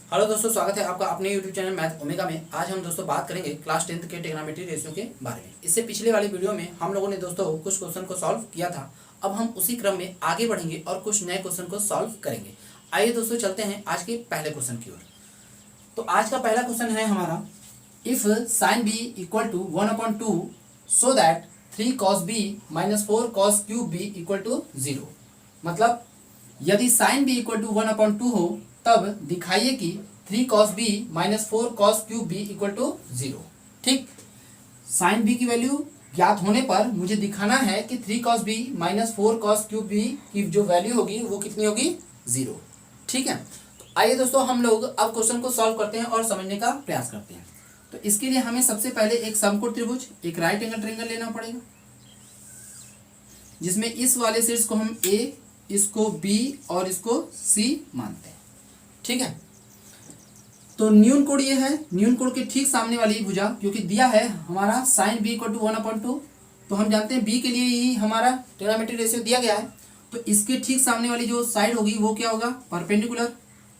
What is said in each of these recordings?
Hello दोस्तों, स्वागत है आपका अपने यूट्यूब चैनल मैथ ओमेगा में। आज हम दोस्तों बात करेंगे क्लास 10th के ट्रिग्नोमेट्री रेशियो के बारे में। इससे पिछले वाली वीडियो में हम लोगों ने दोस्तों कुछ क्वेश्चन को सॉल्व किया था। अब हम उसी क्रम में आगे बढ़ेंगे और कुछ नए क्वेश्चन को सॉल्व करेंगे। आइए दोस्तों चलते हैं आज के पहले क्वेश्चन की ओर। तो आज का पहला क्वेश्चन है हमारा, if sine B equal to 1/2 so that 3 cos b minus 4 cos cube b equal to 0। मतलब यदि साइन b इक्वल टू 1/2 हो तब दिखाइए कि 3 cos b minus 4 cos cube b equal to 0। ठीक, साइन b की वैल्यू ज्ञात होने पर मुझे दिखाना है कि 3 cos b minus 4 cos cube b की जो वैल्यू होगी वो कितनी होगी, 0। ठीक है, तो आइए दोस्तों हम लोग अब क्वेश्चन को सॉल्व करते हैं और समझने का प्रयास करते हैं। तो इसके लिए हमें सबसे पहले एक समकोण त्रिभुज, एक राइट एंगल ट्रायंगल लेना पड़ेगा, जिसमें इस वाले शीर्ष को हम a, इसको b और इसको c मानते हैं। ठीक है, तो न्यून कोण ये है, न्यून कोण के ठीक सामने वाली भुजा, क्योंकि दिया है हमारा साइन b इक्वल टू 1/2, तो हम जानते हैं b के लिए ही हमारा ट्रिग्नोमेट्री रेशियो दिया गया है। तो इसके ठीक सामने वाली जो साइड होगी वो क्या होगा, परपेंडिकुलर।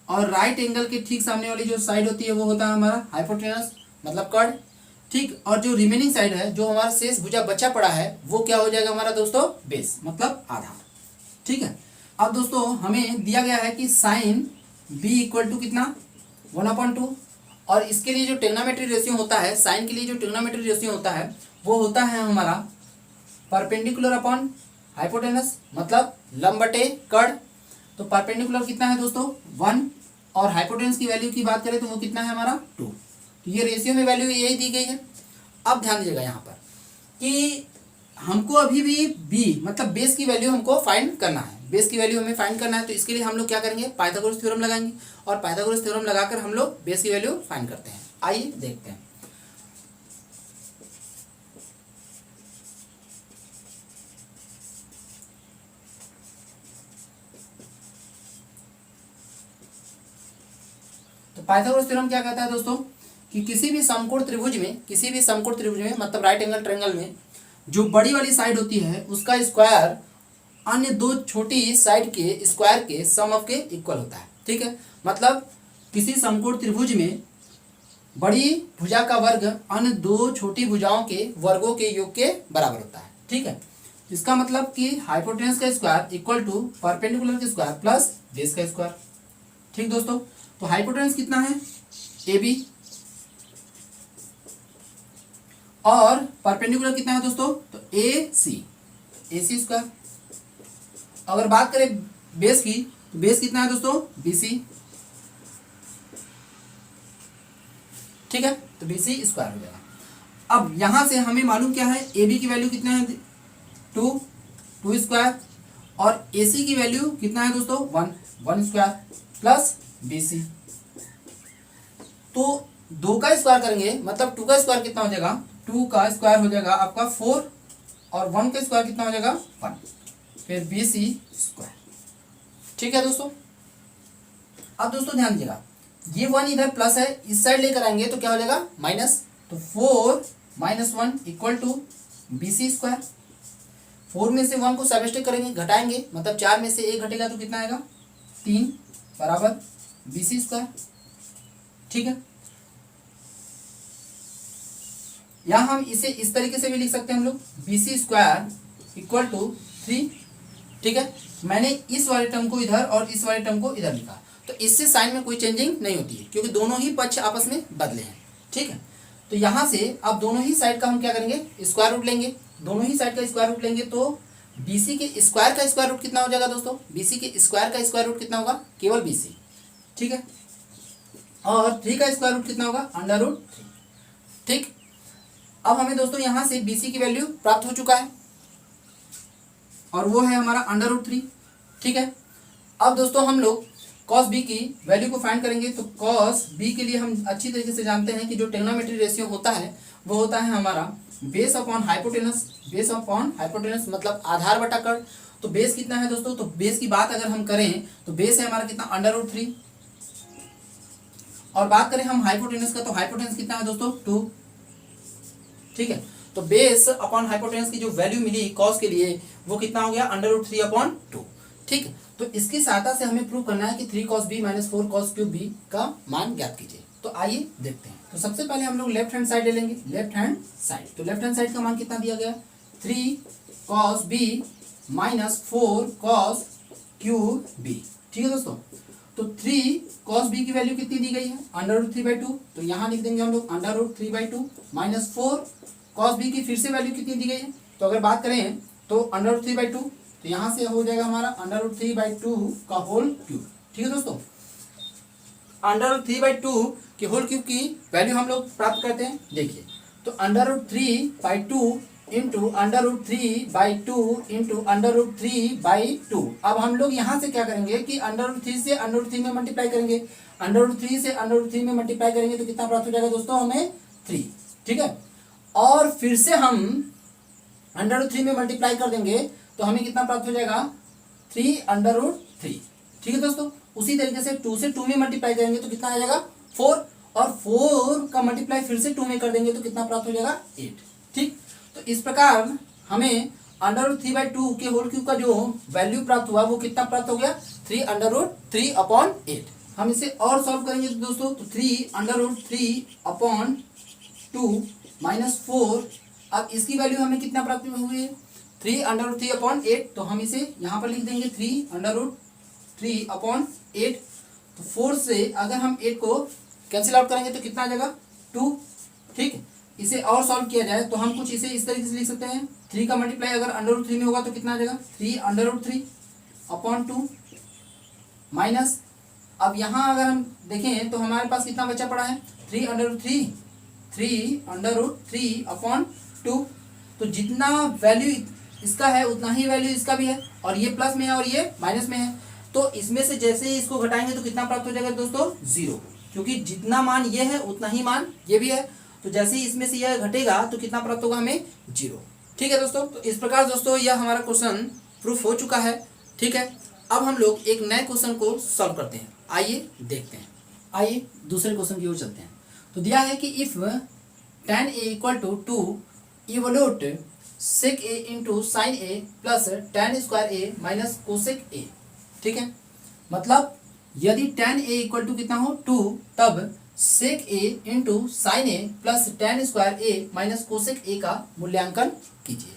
और राइट एंगल के ठीक सामने वाली जो साइड होती है वो होता है हमारा हाइपोटेनस, मतलब कर्ण। ठीक, और जो रिमेनिंग साइड है, जो हमारा शेष भुजा बचा पड़ा है, वो क्या हो जाएगा हमारा दोस्तों, बेस, मतलब आधा। ठीक है, अब दोस्तों हमें दिया गया है कि साइन b इक्वल टू कितना, 1/2। और इसके लिए जो ट्रिग्नोमेट्री रेशियो होता है, साइन के लिए जो ट्रिग्नोमेट्री रेशियो होता है वो होता है हमारा परपेंडिकुलर अपॉन हाइपोटेनस, मतलब लंब बटे कर्ण। तो परपेंडिकुलर कितना है दोस्तों, 1, और हाइपोटेनस की वैल्यू की बात करें तो वो कितना है हमारा, 2। तो ये रेशियो में वैल्यू यही दी गई है। अब ध्यान दीजिएगा यहाँ पर कि हमको अभी भी b मतलब बेस की वैल्यू हमको फाइंड करना है, बेस की वैल्यू हमें फाइंड करना है। तो इसके लिए हम लोग क्या करेंगे, पाइथागोरस थ्योरम लगाएंगे, और पाइथागोरस थ्योरम लगाकर हम लोग बेस की वैल्यू फाइंड करते हैं। आइए देखते हैं। तो पाइथागोरस थ्योरम क्या कहता है दोस्तों, कि किसी भी समकोण त्रिभुज में मतलब राइट एंगल ट्रायंगल में जो बड़ी वाली साइड होती है उसका स्क्वायर अन्य दो छोटी साइड के स्क्वायर के सम ऑफ के इक्वल होता है। ठीक है, मतलब किसी समकोण त्रिभुज में बड़ी भुजा का वर्ग अन्य दो छोटी भुजाओं के वर्गों के योग के बराबर होता है। ठीक है, इसका मतलब कि हाइपोटेनस का स्क्वायर इक्वल टू परपेंडिकुलर का स्क्वायर प्लस बेस का स्क्वायर। ठीक दोस्तों, तो हाइपोटेनस कितना है, AB, और परपेंडिकुलर कितना है दोस्तों, तो AC स्क्वायर। अगर बात करें बेस की, तो बेस कितना है दोस्तों, BC। ठीक है, तो BC स्क्वायर हो जाएगा। अब यहां से हमें मालूम क्या है, AB की वैल्यू कितना है, 2 स्क्वायर, और AC की वैल्यू कितना है दोस्तों, 1 स्क्वायर प्लस BC। तो 2 का स्क्वायर करेंगे, मतलब 2 का स्क्वायर कितना हो जाएगा, 2 का स्क्वायर हो जाएगा आपका 4, और 1 का स्क्वायर कितना हो जाएगा, 1, फिर BC स्क्वायर। ठीक है दोस्तों, अब दोस्तों ध्यान दीजिएगा, ये 1 इधर प्लस है, इस साइड लेकर आएंगे तो क्या हो जाएगा, माइनस। तो 4 - 1 इक्वल टू BC स्क्वायर। 4 में से 1 को सबट्रैक्ट करेंगे, घटाएंगे, मतलब 4 में से 1 घटेगा तो कितना आएगा, 3 बराबर BC स्क्वायर। ठीक है, यहाँ हम इसे इस तरीके से भी लिख सकते हैं हम लोग, BC स्क्वायर इक्वल टू 3। ठीक है, मैंने इस वाले टर्म को इधर और इस वाले टर्म को इधर लिखा, तो इससे साइन में कोई चेंजिंग नहीं होती है, क्योंकि दोनों ही पक्ष आपस में बदले हैं। ठीक है, तो यहाँ से अब दोनों ही साइड का हम क्या करेंगे, स्क्वायर रूट लेंगे। दोनों ही साइड का स्क्वायर रूट लेंगे तो BC के स्क्वायर का स्क्वायर रूट कितना हो जाएगा दोस्तों, BC के स्क्वायर का स्क्वायर रूट कितना होगा, केवल BC। ठीक है, और 3 का स्क्वायर रूट कितना होगा, √3। ठीक, अब हमें दोस्तों यहाँ से BC की वैल्यू प्राप्त हो चुका है, और वो है हमारा √3। ठीक है, अब दोस्तों हम लोग cos b की वैल्यू को फाइंड करेंगे। तो cos b के लिए हम अच्छी तरीके से जानते हैं कि जो ट्रिग्नोमेट्री रेशियो होता है वो होता है हमारा बेस अपॉन हाइपोटेनस, मतलब आधार बटा कर्ण। तो बेस कितना है दोस्तों, तो बेस की बात अगर हम करें तो बेस है हमारा कितना, √3। और बात करें हम हाइपोटेनस का, तो हाइपोटेनस कितना है दोस्तों, 2। ठीक है, तो बेस अपॉन हाइपोटेनस की जो वैल्यू मिली cos के लिए वो कितना हो गया, √3/2। ठीक, तो इसकी सहायता से हमें प्रूव करना है कि 3 cos b minus 4 cos cube b का मान ज्ञात कीजिए। तो आइए देखते हैं। तो सबसे पहले हम लोग लेफ्ट हैंड साइड ले लेंगे, लेफ्ट हैंड साइड। तो लेफ्ट हैंड साइड का मान कितना दिया गया, 3 cos b minus 4 cos cube b। ठीक है दोस्तों, तो 3 cos b की वैल्यू कितनी दी गई है, √3/2। तो यहाँ लिख देंगे हम लोग √3/2 माइनस 4 cos b की फिर से वैल्यू कितनी दी गई है। तो अगर बात करें तो √3/2, तो यहाँ से हो जाएगा हमारा √3/2 का होल क्यूब। ठीक है दोस्तों, √3/2 के होल क्यूब की वैल्यू हम लोग प्राप्त करते हैं। देखिए, तो √3/2 इंटू √3/2 इंटू √3/2। अब हम लोग यहाँ से क्या करेंगे कि √3 से √3 में मल्टीप्लाई करेंगे। √3 से √3 में मल्टीप्लाई करेंगे तो कितना प्राप्त हो जाएगा दोस्तों, हमें 3। ठीक है, और फिर से हम √3 में मल्टीप्लाई कर देंगे तो हमें कितना प्राप्त हो जाएगा, 3√3। ठीक है दोस्तों, उसी तरीके से 2 से 2 में मल्टीप्लाई करेंगे तो कितना आ जाएगा, 4, और 4 का मल्टीप्लाई फिर से 2 में कर देंगे तो कितना प्राप्त हो जाएगा, 8। ठीक, तो इस प्रकार हमें √3/2 के होल क्यूब का जो वैल्यू प्राप्त हुआ वो कितना प्राप्त हो गया, 3√3/8। हम इसे और सॉल्व करेंगे तो दोस्तों, तो 3√3/2 माइनस 4। अब इसकी वैल्यू हमें कितना प्राप्त हुई है, 3√3/8। तो हम इसे यहाँ पर लिख देंगे 3√3/8। तो 4 से अगर हम 8 को कैंसिल आउट करेंगे तो कितना आ जाएगा, 2। ठीक, इसे और सॉल्व किया जाए तो हम कुछ इसे इस तरीके से लिख सकते हैं, 3 का मल्टीप्लाई अगर √3 में होगा तो कितना आ जाएगा, 3√3/2 माइनस, अब यहाँ अगर हम देखें तो हमारे पास कितना बचा पड़ा है, 3√3/2। तो जितना वैल्यू इसका है उतना ही वैल्यू इसका भी है, और ये प्लस में है और ये माइनस में है। तो इसमें से जैसे ही इसको घटाएंगे तो कितना प्राप्त हो जाएगा दोस्तों, 0, क्योंकि जितना मान ये है उतना ही मान ये भी है। तो जैसे ही इसमें से यह घटेगा तो कितना प्राप्त होगा, हमें 0। ठीक है दोस्तों, तो इस प्रकार दोस्तों यह हमारा क्वेश्चन प्रूफ हो चुका है। ठीक है, अब हम लोग एक नए क्वेश्चन को सॉल्व करते हैं। आइए देखते हैं, आइए दूसरे क्वेश्चन की ओर चलते हैं। तो दिया है कि if tan a equal to 2 evolute sec a into sine a plus tan square a minus cosec a। ठीक है, मतलब यदि tan a इक्वल टू कितना हो, 2, तब sec a into sine a plus tan square a minus cosec a का मूल्यांकन कीजिए।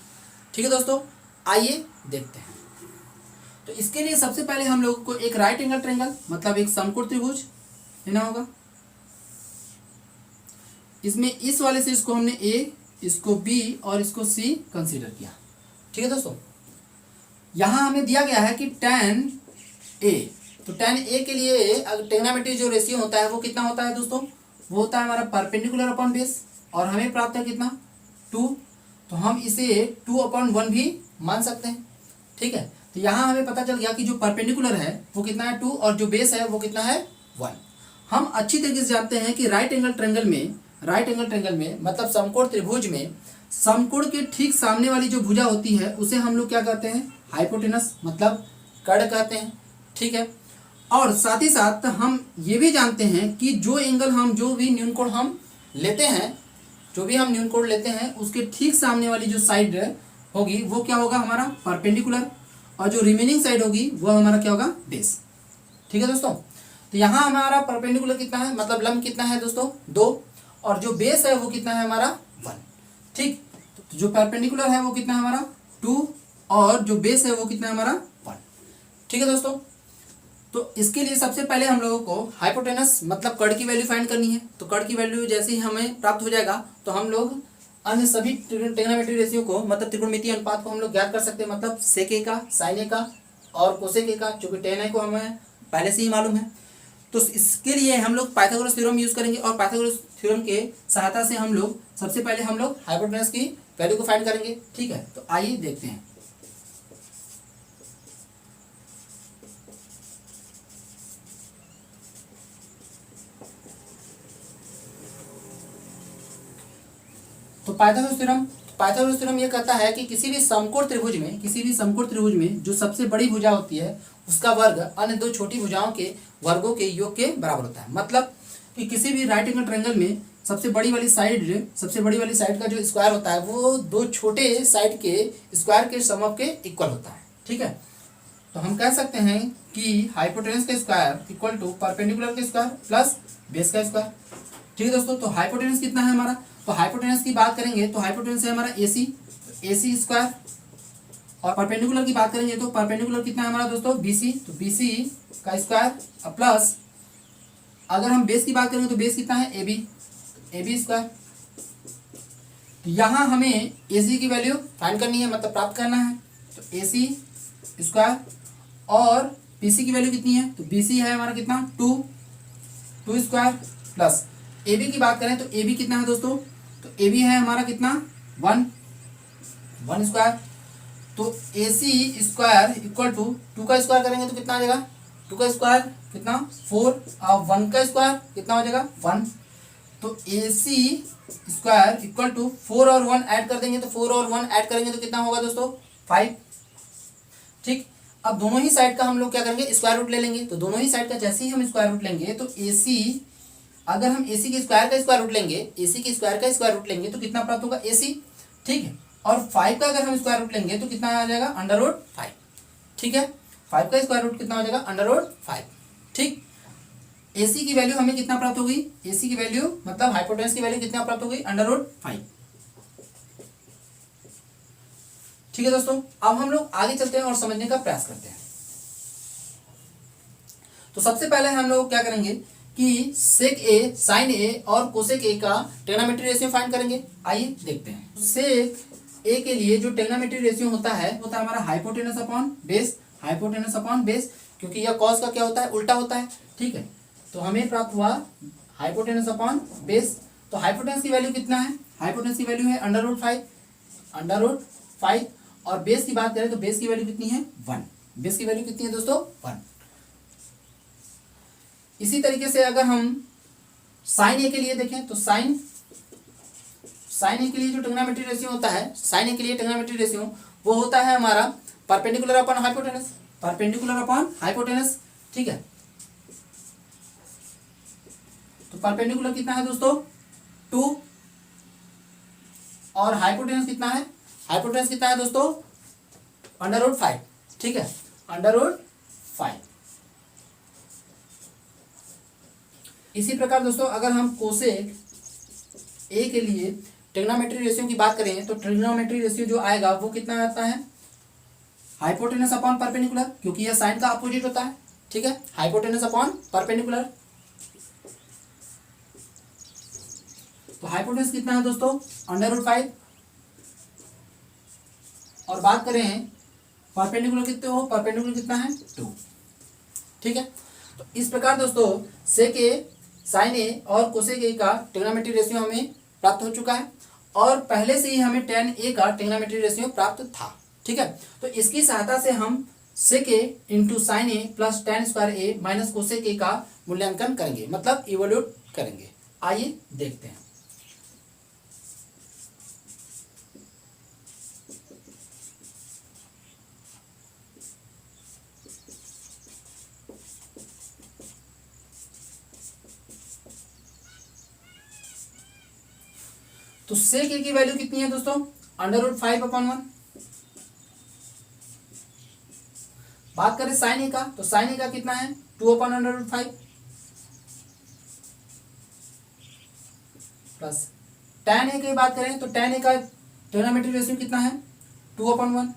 ठीक है दोस्तों, आइए देखते हैं। तो इसके लिए सबसे पहले हम लोग को एक राइट एंगल ट्रायंगल मतलब एक समकोण त्रिभुज लेना होगा। इसमें इस वाले से इसको हमने a, इसको b और इसको c कंसीडर किया। ठीक है दोस्तों, यहाँ हमें दिया गया है कि tan a, तो tan a के लिए ट्रिग्नोमेट्री जो रेशियो होता है वो कितना होता है दोस्तों, वो होता है हमारा परपेंडिकुलर अपॉन बेस, और हमें प्राप्त है कितना, 2। तो हम इसे 2/1 भी मान सकते हैं। ठीक है, तो यहाँ हमें पता चल गया कि जो परपेंडिकुलर है वो कितना है, 2, और जो बेस है वो कितना है, 1। हम अच्छी तरीके से जानते हैं कि राइट एंगल ट्रायंगल में मतलब समकोण त्रिभुज में समकोण के ठीक सामने वाली जो भुजा होती है उसे हम लोग क्या कहते हैं, हाइपोटेनस मतलब कर्ण कहते हैं। ठीक है, और साथ ही साथ हम ये भी जानते हैं कि जो भी न्यूनकोण हम लेते हैं उसके ठीक सामने वाली जो साइड होगी वो क्या होगा, हमारा परपेंडिकुलर, और जो रिमेनिंग साइड होगी वो हमारा क्या होगा, बेस। ठीक है दोस्तों, तो यहाँ हमारा परपेंडिकुलर कितना है, मतलब लंब कितना है दोस्तों, 2, और जो बेस है वो कितना है हमारा, 1। ठीक, तो जो परपेंडिकुलर है वो कितना है हमारा, 2, और जो बेस है वो कितना है हमारा, 1। ठीक है दोस्तों, तो इसके लिए सबसे पहले हम लोगों को हाइपोटेनस मतलब कर्ण की वैल्यू फाइंड करनी है। तो कर्ण की वैल्यू जैसे ही हमें प्राप्त हो जाएगा तो हम लोग अन्य सभी ट्रिग्नोमेट्री रेशियो को मतलब त्रिकोणमितीय अनुपात को हम लोग ज्ञात कर सकते हैं, मतलब सेक a का, साइन a का और कोसेक a का, क्योंकि tan a को हमें पहले से ही मालूम है। तो इसके लिए हम लोग पाइथागोरस थ्योरम यूज करेंगे, और पाइथागोरस थ्योरम के सहायता से हम लोग सबसे पहले हाइपोटेनस की वैल्यू को फाइंड करेंगे। ठीक है, तो आइए देखते हैं। तो पाइथागोरस थ्योरम ये कहता है कि किसी भी समकोण त्रिभुज में जो सबसे बड़ी भुजा होती है उसका वर्ग अन्य दो छोटी भुजाओं के वर्गों के योग के बराबर होता है। मतलब कि किसी भी राइट एंगल ट्रायंगल में सबसे बड़ी वाली साइड का जो स्क्वायर होता है वो दो छोटे साइड के स्क्वायर के सम ऑफ के इक्वल होता है। ठीक है, तो हम कह सकते हैं कि हाइपोटेनस का स्क्वायर इक्वल टू परपेंडिकुलर का स्क्वायर प्लस बेस का स्क्वायर। ठीक है दोस्तों, तो हाइपोटेनस कितना है हमारा, तो हाइपोटेनस की बात करेंगे तो हाइपोटेनस है हमारा AC, AC स्क्वायर। और परपेंडिकुलर की बात करेंगे तो परपेंडिकुलर कितना है हमारा दोस्तों BC, तो BC का स्क्वायर प्लस अगर हम बेस की बात करेंगे तो बेस कितना है AB, AB स्क्वायर। तो यहाँ हमें AC की वैल्यू फाइंड करनी है, मतलब प्राप्त करना है, तो AC स्क्वायर और BC की वैल्यू कितनी है, तो BC है हमारा कितना 2 स्क्वायर प्लस AB की बात करें तो AB कितना है दोस्तों, तो AB है हमारा कितना 1 स्क्वायर। तो AC स्क्वायर इक्वल टू 2 का स्क्वायर करेंगे तो कितना आ जाएगा, 2 का स्क्वायर कितना 4 और 1 का स्क्वायर कितना हो जाएगा 1। तो AC स्क्वायर इक्वल टू 4 और 1 ऐड कर देंगे तो 4 और 1 ऐड करेंगे तो कितना होगा दोस्तों 5। ठीक, अब दोनों ही साइड का हम लोग क्या करेंगे स्क्वायर रूट ले लेंगे। तो दोनों ही साइड का जैसे ही हम स्क्वायर रूट लेंगे तो AC अगर हम AC के स्क्वायर का स्क्वायर रूट लेंगे, AC के स्क्वायर का स्क्वायर रूट लेंगे तो कितना प्राप्त होगा AC। ठीक है, और 5 का अगर हम स्क्वायर रूट लेंगे तो कितना आ जाएगा √5। ठीक है, 5 का स्क्वायर रूट कितना हो जाएगा √5। ठीक, AC की वैल्यू हमें कितना प्राप्त होगी, AC की वैल्यू मतलब हाइपोटेनस की वैल्यू कितना प्राप्त होगी √5। ठीक है दोस्तों, अब हम लोग आगे चलते हैं और समझने का प्रयास करते हैं। तो सबसे पहले हम लोग क्या करेंगे कि सेक A, साइन A और कोसेक A का ट्रिग्नोमेट्री रेशियो फाइंड करेंगे। आइए देखते हैं। सेक A के लिए जो ट्रिग्नोमेट्री रेशियो होता है हमारा hypotenuse upon base, hypotenuse upon base, क्योंकि यह कॉस का क्या होता है उल्टा होता है। ठीक है, तो हमें प्राप्त हुआ हाइपोटेनस अपॉन बेस। तो हाइपोटेनस की वैल्यू कितना है, हाइपोटेनस की वैल्यू है √5 और बेस की बात करें तो बेस की वैल्यू कितनी है 1। बेस की वैल्यू कितनी है दोस्तों 1। इसी तरीके से अगर हम साइन A के लिए देखें तो साइन A के लिए जो ट्रिग्नोमेट्री रेशियो होता है, साइन A के लिए ट्रिग्नोमेट्री रेशियो वो होता है हमारा perpendicular upon hypotenuse, perpendicular upon hypotenuse. ठीक है, तो परपेंडिकुलर कितना है दोस्तों 2 और हाइपोटेनस कितना है, हाइपोटेनस कितना है दोस्तों √5। ठीक है, √5। इसी प्रकार दोस्तों अगर हम कोसेक A के लिए ट्रिग्नोमेट्री रेशियो की बात करें तो ट्रिग्नोमेट्री रेशियो जो आएगा वो कितना आता है हाइपोटेनस अपॉन परपेंडिकुलर, क्योंकि यह साइन का अपोजिट होता है। ठीक है, हाइपोटेनस अपॉन परपेंडिकुलर। तो हाइपोटेनस कितना है दोस्तों √5 और बात करें परपेंडिकुलर कितने हो, परपेंडिकुलर कितना है 2। ठीक है, तो इस प्रकार दोस्तों सेक A, साइन A और कोसेक A का ट्रिग्नोमेट्री रेशियो हमें प्राप्त हो चुका है और पहले से ही हमें tan A का ट्रिग्नोमेट्री रेशियो प्राप्त था। ठीक है, तो इसकी सहायता से हम सेक A into sine A plus tan square A minus cosec A का मूल्यांकन करेंगे, मतलब इवोल्यूट करेंगे। आइए देखते हैं। तो सेक A की वैल्यू कितनी है दोस्तों √5/1। बात करें साइन A का तो साइन A का कितना है 2/√5 प्लस tan A की बात करें तो tan A का ट्रिग्नोमेट्री रेशियो कितना है 2/1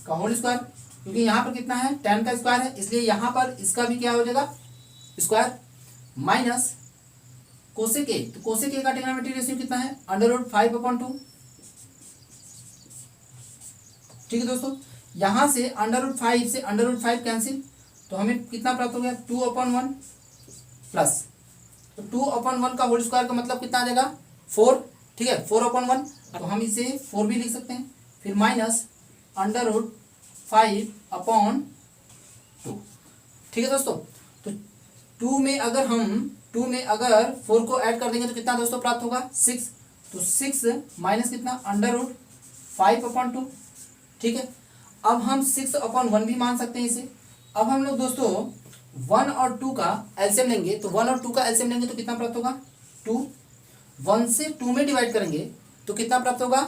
का होल स्क्वायर, क्योंकि यहाँ पर कितना है tan का स्क्वायर है इसलिए यहाँ पर इसका भी क्या हो जाएगा स्क्वायर माइनस कोसेक A। तो कोसेक A का ट्रिग्नोमेट्री रेशियो कितना है √5/2। ठीक है दोस्तों, यहां से √5 से √5 कैंसिल तो हमें कितना प्राप्त हो गया 2/1 प्लस तो 2/1 का होल स्क्वायर का मतलब कितना आ जाएगा 4। ठीक है, 4/1 तो हम इसे 4 भी लिख सकते हैं, फिर माइनस √5/2। ठीक है दोस्तों, तो 2 में अगर 4 को ऐड कर देंगे तो कितना दोस्तों प्राप्त होगा 6। तो 6 माइनस कितना √5/2। ठीक है, अब हम 6/1 भी मान सकते हैं इसे। अब हम लोग दोस्तों 1 और 2 का एलसीएम लेंगे, तो 1 और 2 का एलसीएम लेंगे तो कितना प्राप्त होगा 2। 1 से 2 में डिवाइड करेंगे तो कितना प्राप्त होगा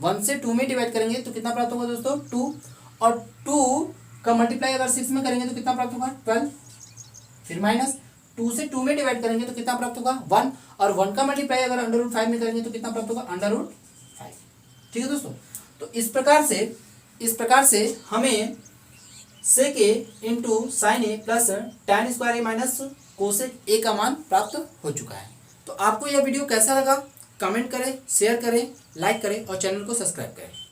1 से 2 में डिवाइड करेंगे तो कितना प्राप्त होगा दोस्तों 2। और 2 का मल्टीप्लाई अगर 6 में करेंगे तो कितना प्राप्त होगा 12, फिर माइनस 2 से 2 में डिवाइड करेंगे तो कितना प्राप्त होगा 1, और 1 का मल्टीप्लाई अगर √5 में करेंगे तो कितना प्राप्त होगा √5। ठीक है दोस्तों, तो इस प्रकार से हमें sec a into sine a plus tan square a minus cosec a का मान प्राप्त हो चुका है। तो आपको यह वीडियो कैसा लगा कमेंट करें, शेयर करें, लाइक करें और चैनल को सब्सक्राइब करें।